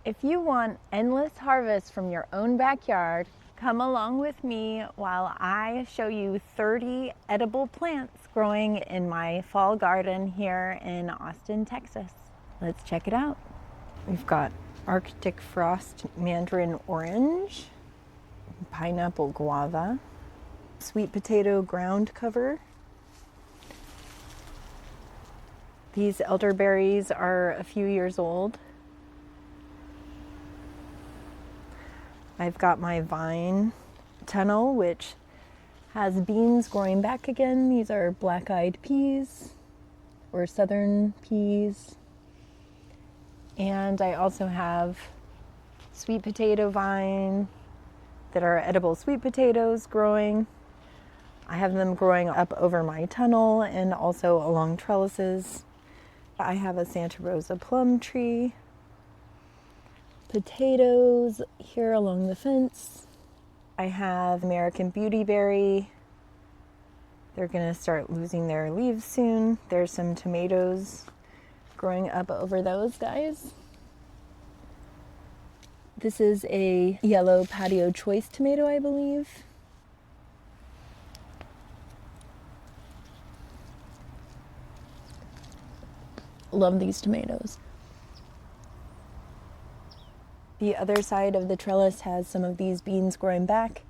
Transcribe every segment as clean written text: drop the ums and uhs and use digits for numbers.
If you want endless harvest from your own backyard, come along with me while I show you 30 edible plants growing in my fall garden here in Austin, Texas. Let's check it out. We've got Arctic frost mandarin orange, pineapple guava, sweet potato ground cover. These elderberries are a few years old. I've got my vine tunnel, which has beans growing back again. These are black-eyed peas or southern peas. And I also have sweet potato vine that are edible sweet potatoes growing. I have them growing up over my tunnel and also along trellises. I have a Santa Rosa plum tree. Potatoes here along the fence. I have American beautyberry. They're gonna start losing their leaves soon. There's some tomatoes growing up over those guys. This is a yellow patio choice tomato, I believe. Love these tomatoes. The other side of the trellis has some of these beans growing back.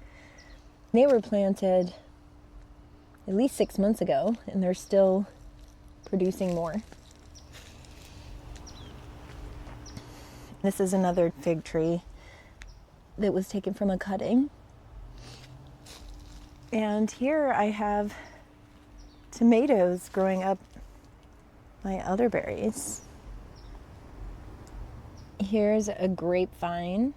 They were planted at least 6 months ago, and they're still producing more. This is another fig tree that was taken from a cutting. And here I have tomatoes growing up my elderberries. Here's a grapevine.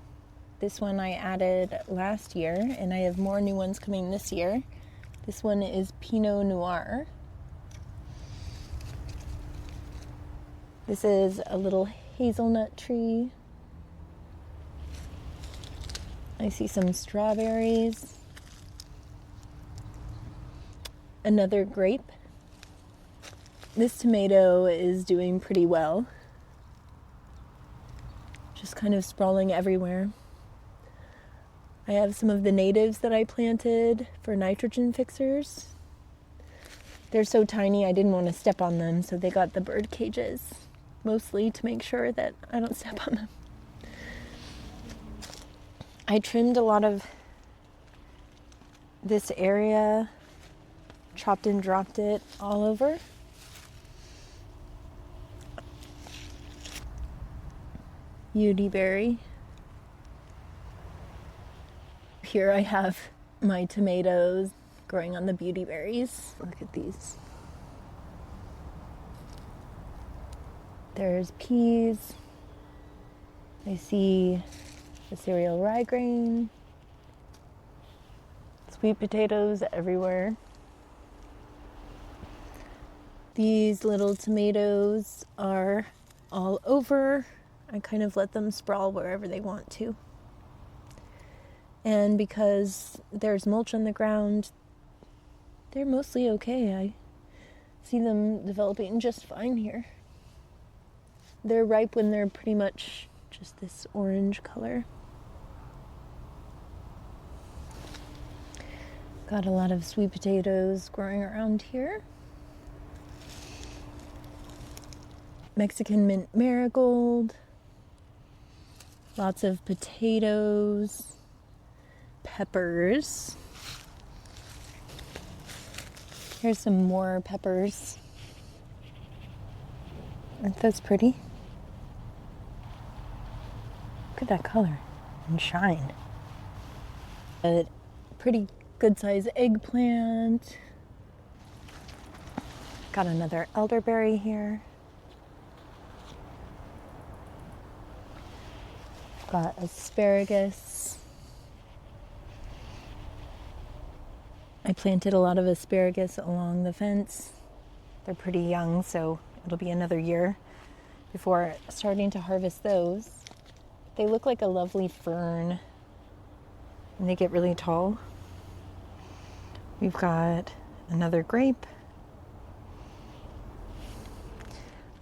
This one I added last year, and I have more new ones coming this year. This one is Pinot Noir. This is a little hazelnut tree. I see some strawberries. Another grape. This tomato is doing pretty well. Just kind of sprawling everywhere. I have some of the natives that I planted for nitrogen fixers. They're so tiny I didn't want to step on them, so they got the bird cages, mostly to make sure that I don't step on them. I trimmed a lot of this area, chopped and dropped it all over. Beautyberry. Here I have my tomatoes growing on the beautyberries. Look at these. There's peas. I see the cereal rye grain. Sweet potatoes everywhere. These little tomatoes are all over. I kind of let them sprawl wherever they want to. And because there's mulch on the ground, they're mostly okay. I see them developing just fine here. They're ripe when they're pretty much just this orange color. Got a lot of sweet potatoes growing around here. Mexican mint marigold. Lots of potatoes, peppers. Here's some more peppers. Aren't those pretty? Look at that color and shine. A pretty good size eggplant. Got another elderberry here. Got asparagus. I planted a lot of asparagus along the fence. They're pretty young, so it'll be another year before starting to harvest those. They look like a lovely fern, and they get really tall. We've got another grape.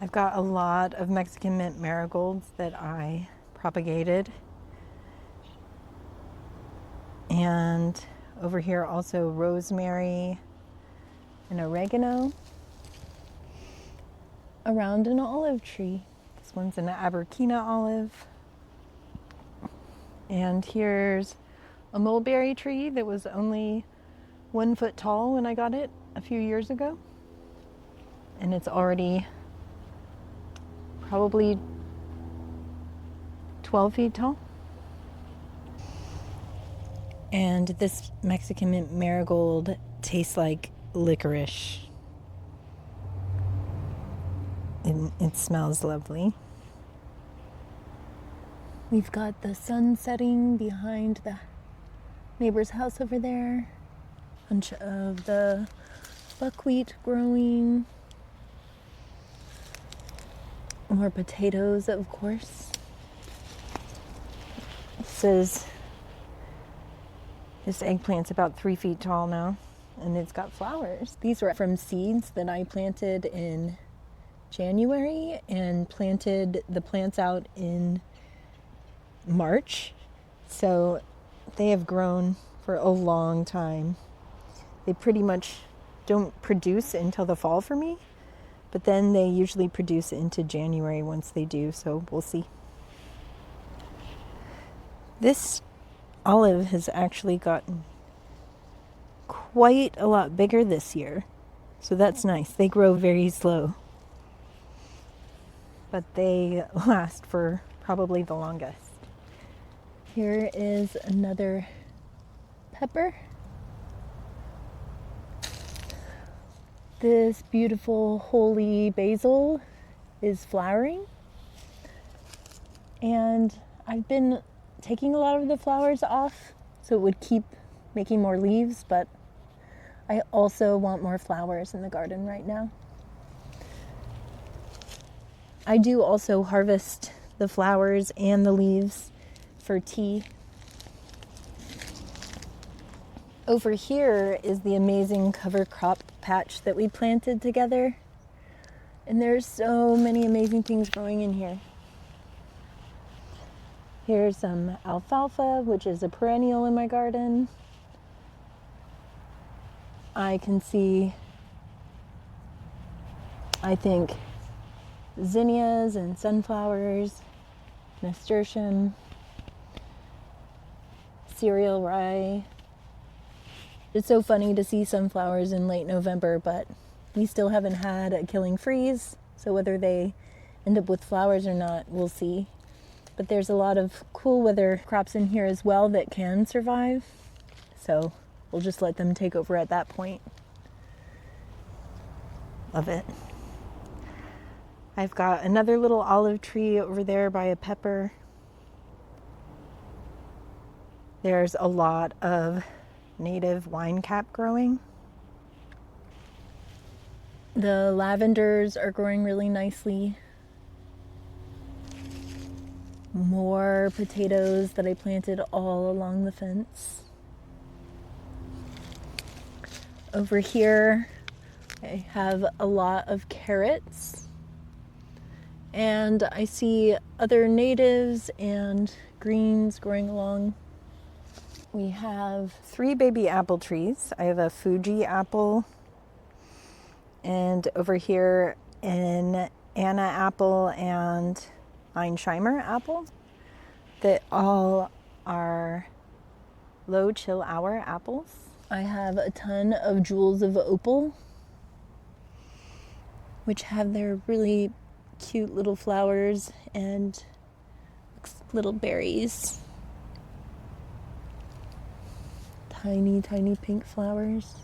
I've got a lot of Mexican mint marigolds that I propagated. And over here also rosemary and oregano around an olive tree. This one's an Aberquina olive. And here's a mulberry tree that was only 1 foot tall when I got it a few years ago. And it's already probably 12 feet tall. And this Mexican mint marigold tastes like licorice. And it smells lovely. We've got the sun setting behind the neighbor's house over there. A bunch of the buckwheat growing. More potatoes, of course. It says this eggplant's about 3 feet tall now, and it's got flowers. These were from seeds that I planted in January and planted the plants out in March. So they have grown for a long time. They pretty much don't produce until the fall for me, but then they usually produce into January once they do, so we'll see. This olive has actually gotten quite a lot bigger this year, so that's nice. They grow very slow, but they last for probably the longest. Here is another pepper. This beautiful holy basil is flowering, and I've been taking a lot of the flowers off so it would keep making more leaves, but I also want more flowers in the garden right now. I do also harvest the flowers and the leaves for tea. Over here is the amazing cover crop patch that we planted together. And there's so many amazing things growing in here. Here's some alfalfa, which is a perennial in my garden. I can see, I think, zinnias and sunflowers, nasturtium, cereal rye. It's so funny to see sunflowers in late November, but we still haven't had a killing freeze, so whether they end up with flowers or not, we'll see. But there's a lot of cool weather crops in here as well that can survive, so we'll just let them take over at that point. Love it. I've got another little olive tree over there by a pepper. There's a lot of native wine cap growing. The lavenders are growing really nicely. More potatoes that I planted all along the fence. Over here, I have a lot of carrots. And I see other natives and greens growing along. We have 3 baby apple trees. I have a Fuji apple, and over here an Anna apple and Einsheimer apple that all are low chill hour apples. I have a ton of jewels of opal, which have their really cute little flowers and little berries. Tiny, tiny pink flowers.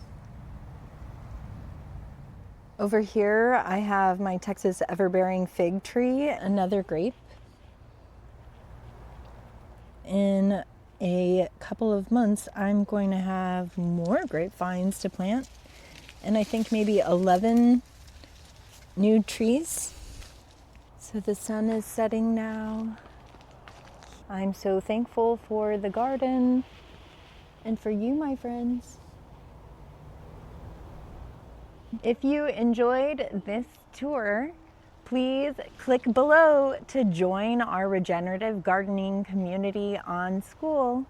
Over here, I have my Texas everbearing fig tree, another grape. In a couple of months, I'm going to have more grapevines to plant, and I think maybe 11 new trees. So the sun is setting now. I'm so thankful for the garden and for you, my friends. If you enjoyed this tour, please click below to join our regenerative gardening community on Skool.